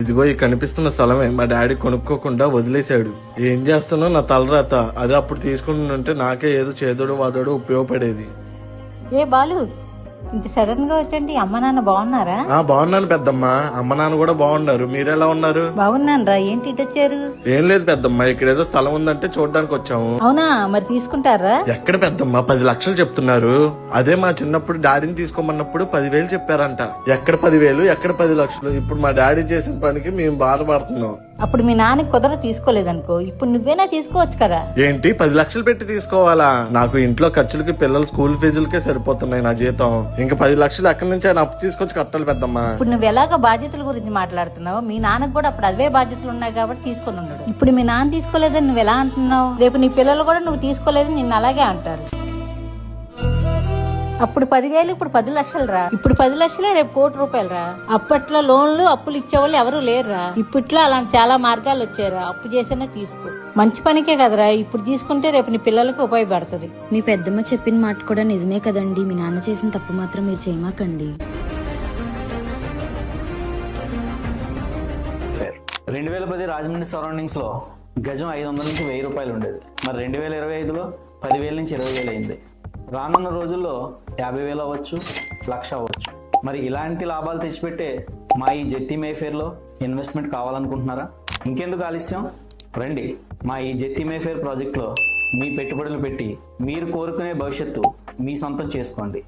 ఇదిగో ఈ కనిపిస్తున్న స్థలమే మా డాడీ కొనుక్కోకుండా వదిలేశాడు. ఏం చేస్తానో నా తలరాత. అదే అప్పుడు తీసుకుంటుంటే నాకే ఏదో చేదోడు వాదోడు ఉపయోగపడేది. ఏ బాలు, ఇంత సడన్ గా వచ్చండి. అమ్మ నాన్న బాగున్నారా? బాగున్నాను పెద్దమ్మ. అమ్మ నాన్న కూడా బాగున్నారు. మీరెలా ఉన్నారు? బాగున్నాను రా. ఏంటి ఇటు వచ్చారు? ఏం లేదు పెద్దమ్మ, ఇక్కడ ఏదో స్థలం ఉందంటే చూడడానికి వచ్చాము. అవునా, మరి తీసుకుంటారా? ఎక్కడ పెద్దమ్మ, 10 లక్షలు చెప్తున్నారు. అదే మా చిన్నప్పుడు డాడీని తీసుకోమన్నప్పుడు 10,000 చెప్పారంట. ఎక్కడ 10,000, ఎక్కడ 10 లక్షలు? ఇప్పుడు మా డాడీ చేసిన పనికి మేము బాధపడుతున్నాం. అప్పుడు మీ నాన్నకి కుదర తీసుకోలేదనుకో, ఇప్పుడు నువ్వేనా తీసుకోవచ్చు కదా. ఏంటి 10 లక్షలు పెట్టి తీసుకోవాలా? నాకు ఇంట్లో ఖర్చులకి పిల్లల స్కూల్ ఫీజులకే సరిపోతున్నాయి నా జీతం. ఇంకా 10 లక్షలు ఎక్కడి నుంచి ఆయన అప్పు తీసుకొచ్చి కట్టాలి పెద్దమ్మా. ఇప్పుడు నువ్వు ఎలాగ బాధ్యతల గురించి మాట్లాడుతున్నావు, మీ నాన్నకు కూడా అప్పుడు అవే బాధ్యతలు ఉన్నాయి కాబట్టి తీసుకొని ఉండడు. ఇప్పుడు మీ నాన్న తీసుకోలేదని నువ్వు ఎలా అంటున్నావు? రేపు నీ పిల్లలు కూడా నువ్వు తీసుకోలేదని నిన్ను అలాగే అంటారు. అప్పుడు 10,000, ఇప్పుడు 10 లక్షలు రా. ఇప్పుడు 10 లక్షలే, రేపు 1,00,00,000 రూపాయలు రా. అప్పట్లో లోన్లు అప్పులు ఇచ్చేవాళ్ళు ఎవరు లేరురా. ఇప్పట్లో అలాంటి చాలా మార్గాలు వచ్చారా. అప్పు చేసినా తీసుకో, మంచి పనికే కదరా. ఇప్పుడు తీసుకుంటే రేపు నీ పిల్లలకు ఉపయోగపడుతుంది. మీ పెద్దమ్మ చెప్పిన మాట కూడా నిజమే కదండి. మీ నాన్న చేసిన తప్పు మాత్రం మీరు చేయమాకండి. 2010 రాజమండ్రి సరౌండింగ్స్ లో గజం 500 నుంచి 1000 రూపాయలు ఉండేది. మరి 2025లో 10,000 నుంచి 20,000 అయింది. రానున్న రోజుల్లో 50,000 అవ్వచ్చు, 1,00,000 అవ్వచ్చు. మరి ఇలాంటి లాభాలు తెచ్చిపెట్టే మా ఈ జెట్టి మేఫేర్లో ఇన్వెస్ట్మెంట్ కావాలనుకుంటున్నారా? ఇంకెందుకు ఆలస్యం, రండి మా ఈ జెట్టి మేఫేర్ ప్రాజెక్ట్లో మీ పెట్టుబడులు పెట్టి మీరు కోరుకునే భవిష్యత్తు మీ సొంతం చేసుకోండి.